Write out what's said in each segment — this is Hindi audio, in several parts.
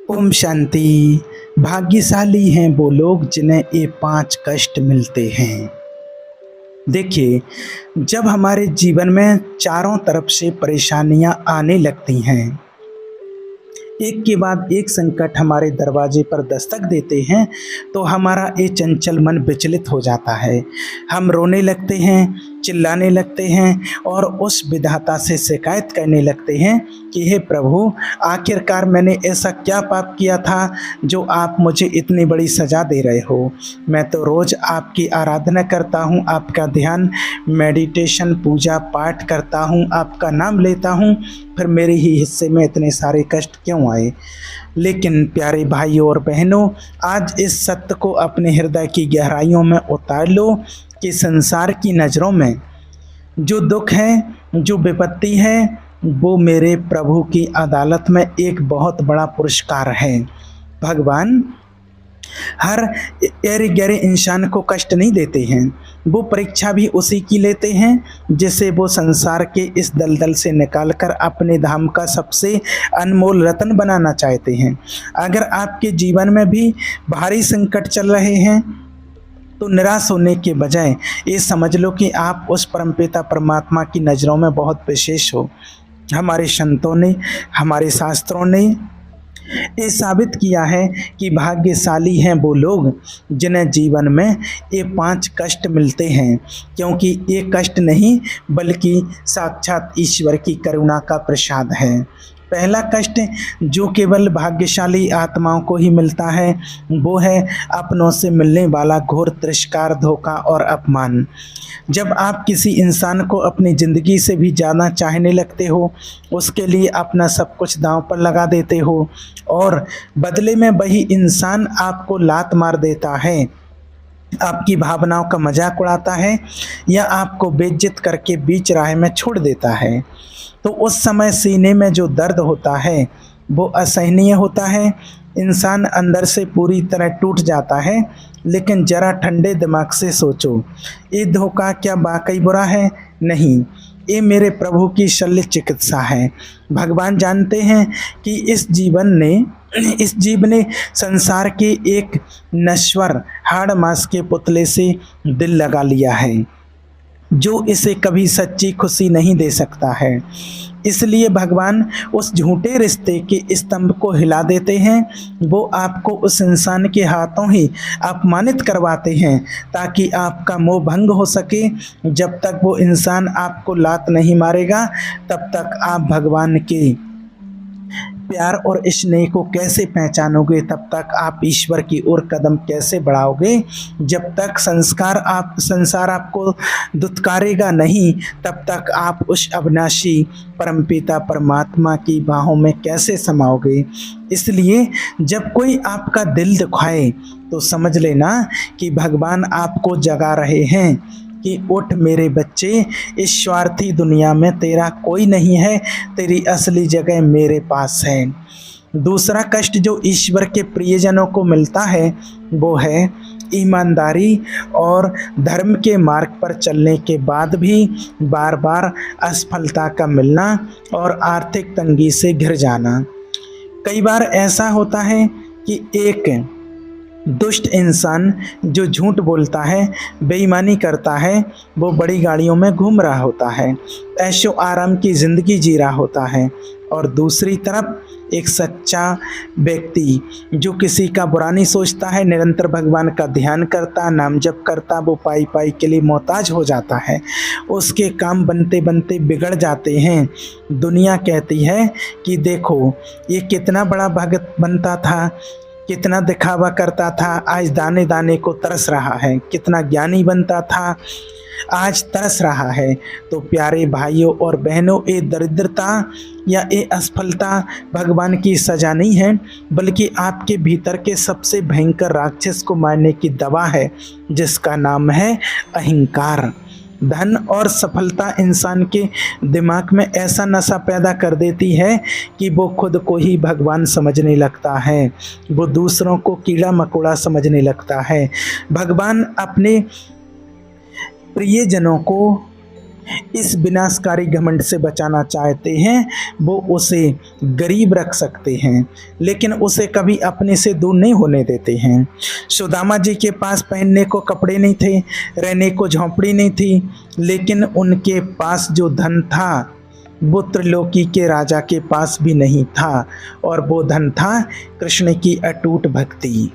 ओम शांति। भाग्यशाली हैं वो लोग जिन्हें ये 5 कष्ट मिलते हैं। देखिए, जब हमारे जीवन में चारों तरफ से परेशानियां आने लगती हैं, एक के बाद एक संकट हमारे दरवाजे पर दस्तक देते हैं, तो हमारा ये चंचल मन विचलित हो जाता है। हम रोने लगते हैं, चिल्लाने लगते हैं और उस विधाता से शिकायत करने लगते हैं कि हे प्रभु, आखिरकार मैंने ऐसा क्या पाप किया था जो आप मुझे इतनी बड़ी सज़ा दे रहे हो। मैं तो रोज़ आपकी आराधना करता हूँ, आपका ध्यान, मेडिटेशन, पूजा पाठ करता हूँ, आपका नाम लेता हूँ, फिर मेरे ही हिस्से में इतने सारे कष्ट क्यों आए। लेकिन प्यारे भाइयों और बहनों, आज इस सत्य को अपने हृदय की गहराइयों में उतार लो कि संसार की नज़रों में जो दुख है, जो विपत्ति है, वो मेरे प्रभु की अदालत में एक बहुत बड़ा पुरस्कार है। भगवान हर एरे गहरे इंसान को कष्ट नहीं देते हैं, वो परीक्षा भी उसी की लेते हैं जिसे वो संसार के इस दलदल से निकालकर अपने धाम का सबसे अनमोल रत्न बनाना चाहते हैं। अगर आपके जीवन में भी भारी संकट चल रहे हैं तो निराश होने के बजाय ये समझ लो कि आप उस परमपिता परमात्मा की नज़रों में बहुत विशेष हो। हमारे संतों ने, हमारे शास्त्रों ने ये साबित किया है कि भाग्यशाली हैं वो लोग जिन्हें जीवन में ये 5 कष्ट मिलते हैं, क्योंकि ये कष्ट नहीं बल्कि साक्षात ईश्वर की करुणा का प्रसाद है। पहला कष्ट जो केवल भाग्यशाली आत्माओं को ही मिलता है, वो है अपनों से मिलने वाला घोर तिरस्कार, धोखा और अपमान। जब आप किसी इंसान को अपनी ज़िंदगी से भी ज़्यादा चाहने लगते हो, उसके लिए अपना सब कुछ दांव पर लगा देते हो और बदले में वही इंसान आपको लात मार देता है, आपकी भावनाओं का मजाक उड़ाता है या आपको बेइज्जत करके बीच राह में छोड़ देता है, तो उस समय सीने में जो दर्द होता है वो असहनीय होता है। इंसान अंदर से पूरी तरह टूट जाता है। लेकिन जरा ठंडे दिमाग से सोचो, ये धोखा क्या वाकई बुरा है? नहीं, ये मेरे प्रभु की शल्य चिकित्सा है। भगवान जानते हैं कि इस जीव ने संसार के एक नश्वर हाड़ मांस के पुतले से दिल लगा लिया है जो इसे कभी सच्ची खुशी नहीं दे सकता है। इसलिए भगवान उस झूठे रिश्ते के स्तंभ को हिला देते हैं। वो आपको उस इंसान के हाथों ही अपमानित करवाते हैं ताकि आपका मोह भंग हो सके। जब तक वो इंसान आपको लात नहीं मारेगा, तब तक आप भगवान के प्यार और स्नेह को कैसे पहचानोगे? तब तक आप ईश्वर की ओर कदम कैसे बढ़ाओगे? जब तक संसार आपको दुत्कारेगा नहीं, तब तक आप उस अविनाशी परमपिता परमात्मा की बाहों में कैसे समाओगे? इसलिए जब कोई आपका दिल दुखाए तो समझ लेना कि भगवान आपको जगा रहे हैं कि उठ मेरे बच्चे, इस स्वार्थी दुनिया में तेरा कोई नहीं है, तेरी असली जगह मेरे पास है। दूसरा कष्ट जो ईश्वर के प्रियजनों को मिलता है वो है ईमानदारी और धर्म के मार्ग पर चलने के बाद भी बार बार असफलता का मिलना और आर्थिक तंगी से घिर जाना। कई बार ऐसा होता है कि एक दुष्ट इंसान जो झूठ बोलता है, बेईमानी करता है, वो बड़ी गाड़ियों में घूम रहा होता है, ऐशो आराम की ज़िंदगी जी रहा होता है, और दूसरी तरफ एक सच्चा व्यक्ति जो किसी का बुरा नहीं सोचता है, निरंतर भगवान का ध्यान करता, नाम जप करता, वो पाई पाई के लिए मोहताज हो जाता है। उसके काम बनते बनते बिगड़ जाते हैं। दुनिया कहती है कि देखो ये कितना बड़ा भगत बनता था, कितना दिखावा करता था, आज दाने दाने को तरस रहा है। कितना ज्ञानी बनता था, आज तरस रहा है। तो प्यारे भाइयों और बहनों, ये दरिद्रता या ये असफलता भगवान की सज़ा नहीं है, बल्कि आपके भीतर के सबसे भयंकर राक्षस को मारने की दवा है, जिसका नाम है अहंकार। धन और सफलता इंसान के दिमाग में ऐसा नशा पैदा कर देती है कि वो खुद को ही भगवान समझने लगता है, वो दूसरों को कीड़ा मकोड़ा समझने लगता है। भगवान अपने प्रियजनों को इस विनाशकारी घमंड से बचाना चाहते हैं, वो उसे गरीब रख सकते हैं, लेकिन उसे कभी अपने से दूर नहीं होने देते हैं। सुदामा जी के पास पहनने को कपड़े नहीं थे, रहने को झोंपड़ी नहीं थी, लेकिन उनके पास जो धन था वो त्रिलोकी के राजा के पास भी नहीं था, और वो धन था कृष्ण की अटूट भक्ति।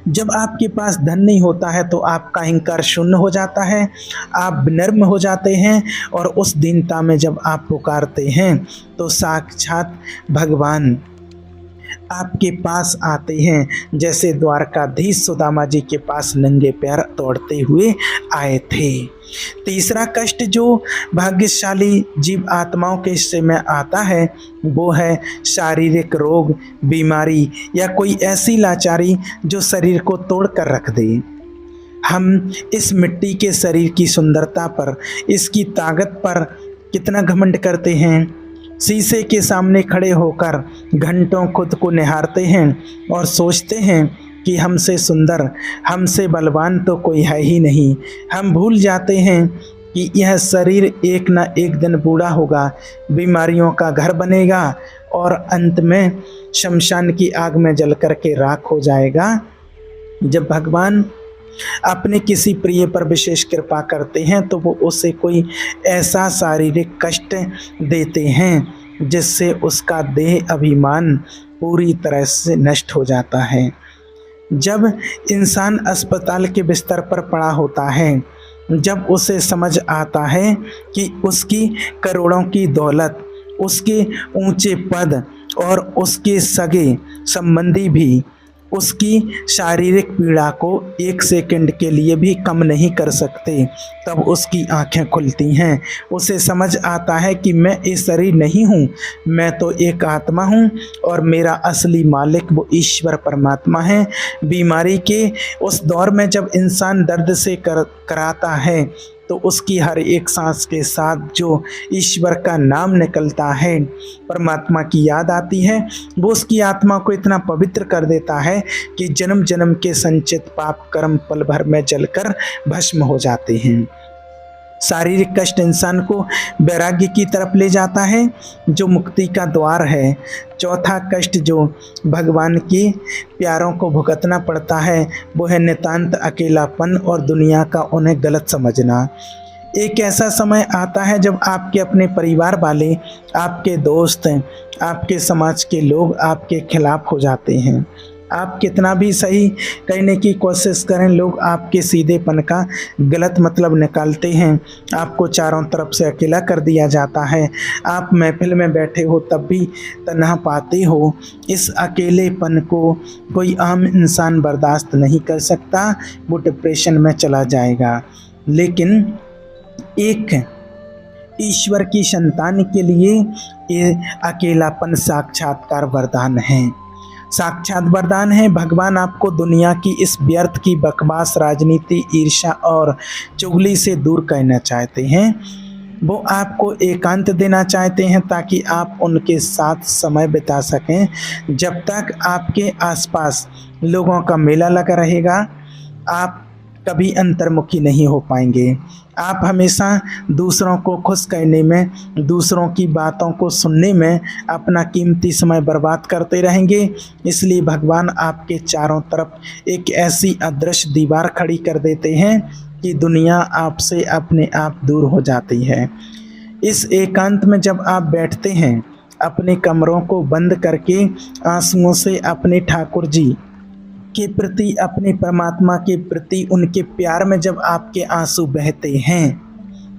जब आपके पास धन नहीं होता है तो आपका अहंकार शून्य हो जाता है, आप विनम्र हो जाते हैं, और उस दीनता में जब आप पुकारते हैं तो साक्षात भगवान आपके पास आते हैं, जैसे द्वारकाधीश सुदामा जी के पास नंगे पैर दौड़ते हुए आए थे। तीसरा कष्ट जो भाग्यशाली जीव आत्माओं के हिस्से में आता है वो है शारीरिक रोग, बीमारी या कोई ऐसी लाचारी जो शरीर को तोड़ कर रख दे। हम इस मिट्टी के शरीर की सुंदरता पर, इसकी ताकत पर कितना घमंड करते हैं। शीशे के सामने खड़े होकर घंटों खुद को निहारते हैं और सोचते हैं कि हमसे सुंदर, हमसे बलवान तो कोई है ही नहीं। हम भूल जाते हैं कि यह शरीर एक न एक दिन बूढ़ा होगा, बीमारियों का घर बनेगा और अंत में शमशान की आग में जल कर के राख हो जाएगा। जब भगवान अपने किसी प्रिय पर विशेष कृपा करते हैं तो वो उसे कोई ऐसा शारीरिक कष्ट देते हैं जिससे उसका देह अभिमान पूरी तरह से नष्ट हो जाता है। जब इंसान अस्पताल के बिस्तर पर पड़ा होता है, जब उसे समझ आता है कि उसकी करोड़ों की दौलत, उसके ऊंचे पद और उसके सगे संबंधी भी उसकी शारीरिक पीड़ा को एक सेकंड के लिए भी कम नहीं कर सकते, तब उसकी आंखें खुलती हैं। उसे समझ आता है कि मैं ये शरीर नहीं हूँ, मैं तो एक आत्मा हूँ और मेरा असली मालिक वो ईश्वर परमात्मा है। बीमारी के उस दौर में जब इंसान दर्द से कराता है तो उसकी हर एक सांस के साथ जो ईश्वर का नाम निकलता है, परमात्मा की याद आती है, वो उसकी आत्मा को इतना पवित्र कर देता है कि जन्म जन्म के संचित पाप कर्म पल भर में जलकर भस्म हो जाते हैं। शारीरिक कष्ट इंसान को वैराग्य की तरफ ले जाता है जो मुक्ति का द्वार है। चौथा कष्ट जो भगवान के प्यारों को भुगतना पड़ता है वो है नितांत अकेलापन और दुनिया का उन्हें गलत समझना। एक ऐसा समय आता है जब आपके अपने परिवार वाले, आपके दोस्त, आपके समाज के लोग आपके खिलाफ हो जाते हैं। आप कितना भी सही कहने की कोशिश करें, लोग आपके सीधेपन का गलत मतलब निकालते हैं। आपको चारों तरफ से अकेला कर दिया जाता है। आप महफिल में बैठे हो तब भी तन्हा पाते हो। इस अकेलेपन को कोई आम इंसान बर्दाश्त नहीं कर सकता, वो डिप्रेशन में चला जाएगा। लेकिन एक ईश्वर की संतान के लिए ये अकेलापन साक्षात्कार वरदान है, साक्षात वरदान है। भगवान आपको दुनिया की इस व्यर्थ की बकवास, राजनीति, ईर्ष्या और चुगली से दूर करना चाहते हैं। वो आपको एकांत देना चाहते हैं ताकि आप उनके साथ समय बिता सकें। जब तक आपके आसपास लोगों का मेला लगा रहेगा, आप कभी अंतर्मुखी नहीं हो पाएंगे। आप हमेशा दूसरों को खुश करने में, दूसरों की बातों को सुनने में अपना कीमती समय बर्बाद करते रहेंगे। इसलिए भगवान आपके चारों तरफ एक ऐसी अदृश्य दीवार खड़ी कर देते हैं कि दुनिया आपसे अपने आप दूर हो जाती है। इस एकांत में जब आप बैठते हैं, अपने कमरों को बंद करके आंसुओं से अपने ठाकुर जी के प्रति, अपने परमात्मा के प्रति उनके प्यार में जब आपके आंसू बहते हैं,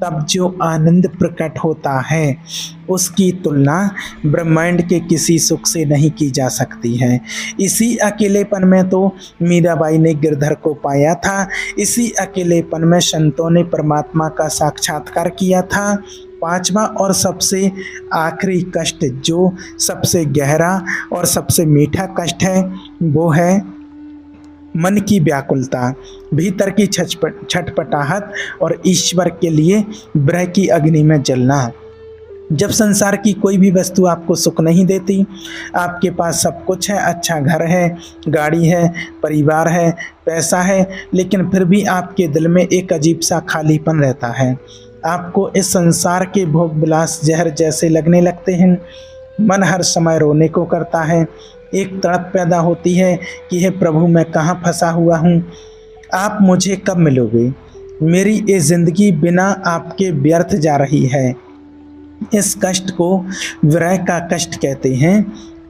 तब जो आनंद प्रकट होता है उसकी तुलना ब्रह्मांड के किसी सुख से नहीं की जा सकती है। इसी अकेलेपन में तो मीराबाई ने गिरधर को पाया था। इसी अकेलेपन में संतों ने परमात्मा का साक्षात्कार किया था। पांचवा और सबसे आखिरी कष्ट, जो सबसे गहरा और सबसे मीठा कष्ट है, वो है मन की व्याकुलता, भीतर की छटपटाहट और ईश्वर के लिए विरह की अग्नि में जलना। जब संसार की कोई भी वस्तु आपको सुख नहीं देती, आपके पास सब कुछ है, अच्छा घर है, गाड़ी है, परिवार है, पैसा है, लेकिन फिर भी आपके दिल में एक अजीब सा खालीपन रहता है। आपको इस संसार के भोग विलास जहर जैसे लगने लगते हैं। मन हर समय रोने को करता है। एक तड़प पैदा होती है कि हे प्रभु, मैं कहाँ फंसा हुआ हूँ, आप मुझे कब मिलोगे। मेरी ये जिंदगी बिना आपके व्यर्थ जा रही है। इस कष्ट को विरह का कष्ट कहते हैं।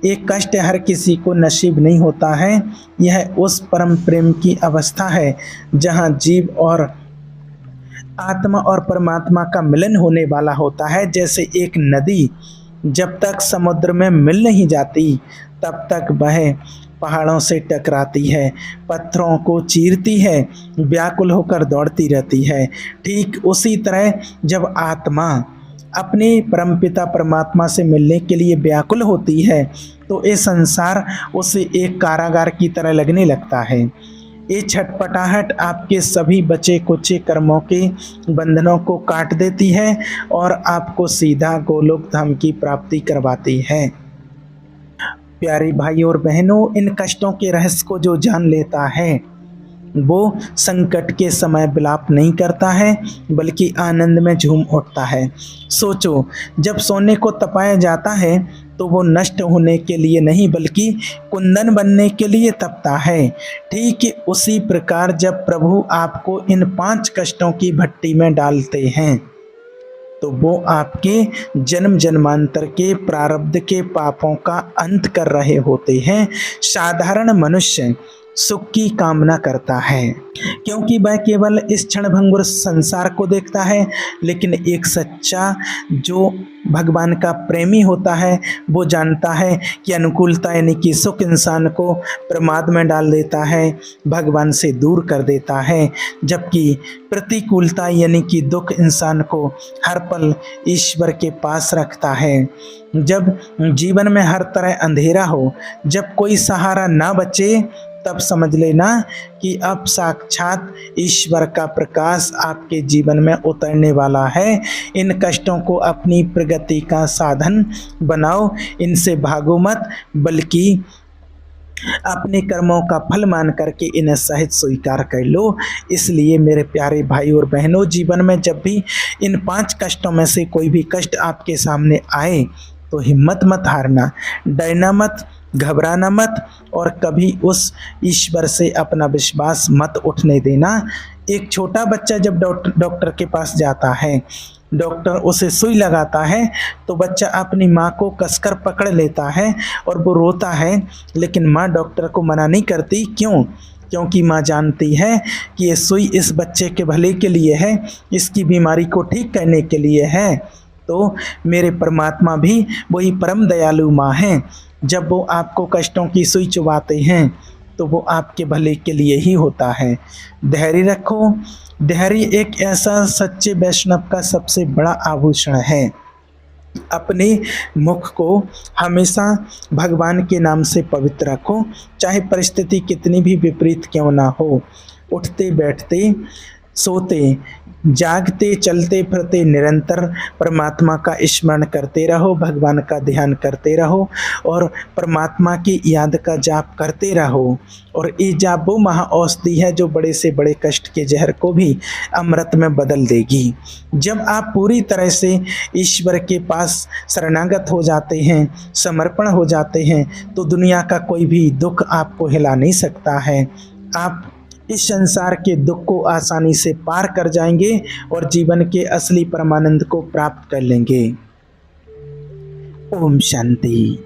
एक कष्ट हर किसी को नसीब नहीं होता है। यह उस परम प्रेम की अवस्था है जहाँ जीव और आत्मा और परमात्मा का मिलन होने वाला होता है। जैसे एक नदी जब तक समुद्र में मिल नहीं जाती तब तक वह पहाड़ों से टकराती है, पत्थरों को चीरती है, व्याकुल होकर दौड़ती रहती है। ठीक उसी तरह जब आत्मा अपने परमपिता परमात्मा से मिलने के लिए व्याकुल होती है तो ये संसार उसे एक कारागार की तरह लगने लगता है। ये छटपटाहट आपके सभी बचे कुचे कर्मों के बंधनों को काट देती है और आपको सीधा गोलोक धाम की प्राप्ति करवाती है। प्यारे भाई और बहनों, इन कष्टों के रहस्य को जो जान लेता है वो संकट के समय विलाप नहीं करता है बल्कि आनंद में झूम उठता है। सोचो, जब सोने को तपाया जाता है तो वो नष्ट होने के लिए नहीं बल्कि कुंदन बनने के लिए तपता है। ठीक उसी प्रकार जब प्रभु आपको इन 5 कष्टों की भट्टी में डालते हैं तो वो आपके जन्म जन्मांतर के प्रारब्ध के पापों का अंत कर रहे होते हैं। साधारण मनुष्य सुख की कामना करता है क्योंकि वह केवल इस क्षणभंगुर संसार को देखता है, लेकिन एक सच्चा जो भगवान का प्रेमी होता है वो जानता है कि अनुकूलता यानी कि सुख इंसान को प्रमाद में डाल देता है, भगवान से दूर कर देता है, जबकि प्रतिकूलता यानी कि दुख इंसान को हर पल ईश्वर के पास रखता है। जब जीवन में हर तरह अंधेरा हो, जब कोई सहारा ना बचे, तब समझ लेना कि अब साक्षात ईश्वर का प्रकाश आपके जीवन में उतरने वाला है। इन कष्टों को अपनी प्रगति का साधन बनाओ, इनसे भागो मत बल्कि अपने कर्मों का फल मान करके इन्हें सहित स्वीकार कर लो। इसलिए मेरे प्यारे भाई और बहनों, जीवन में जब भी इन 5 कष्टों में से कोई भी कष्ट आपके सामने आए तो हिम्मत मत हारना, डरना मत, घबराना मत और कभी उस ईश्वर से अपना विश्वास मत उठने देना। एक छोटा बच्चा जब डॉक्टर के पास जाता है, डॉक्टर उसे सुई लगाता है तो बच्चा अपनी माँ को कसकर पकड़ लेता है और वो रोता है, लेकिन माँ डॉक्टर को मना नहीं करती। क्यों? क्योंकि माँ जानती है कि ये सुई इस बच्चे के भले के लिए है, इसकी बीमारी को ठीक करने के लिए है। तो मेरे परमात्मा भी वही परम दयालु माँ हैं। जब वो आपको कष्टों की सुई चुभाते हैं तो वो आपके भले के लिए ही होता है। धैर्य रखो। धैर्य एक ऐसा सच्चे वैष्णव का सबसे बड़ा आभूषण है। अपने मुख को हमेशा भगवान के नाम से पवित्र रखो, चाहे परिस्थिति कितनी भी विपरीत क्यों ना हो। उठते बैठते सोते जागते चलते फिरते निरंतर परमात्मा का स्मरण करते रहो, भगवान का ध्यान करते रहो और परमात्मा की याद का जाप करते रहो। और ये जाप वो महाऔषधि है जो बड़े से बड़े कष्ट के जहर को भी अमृत में बदल देगी। जब आप पूरी तरह से ईश्वर के पास शरणागत हो जाते हैं, समर्पण हो जाते हैं, तो दुनिया का कोई भी दुख आपको हिला नहीं सकता है। आप इस संसार के दुख को आसानी से पार कर जाएंगे और जीवन के असली परमानंद को प्राप्त कर लेंगे। ओम शांति।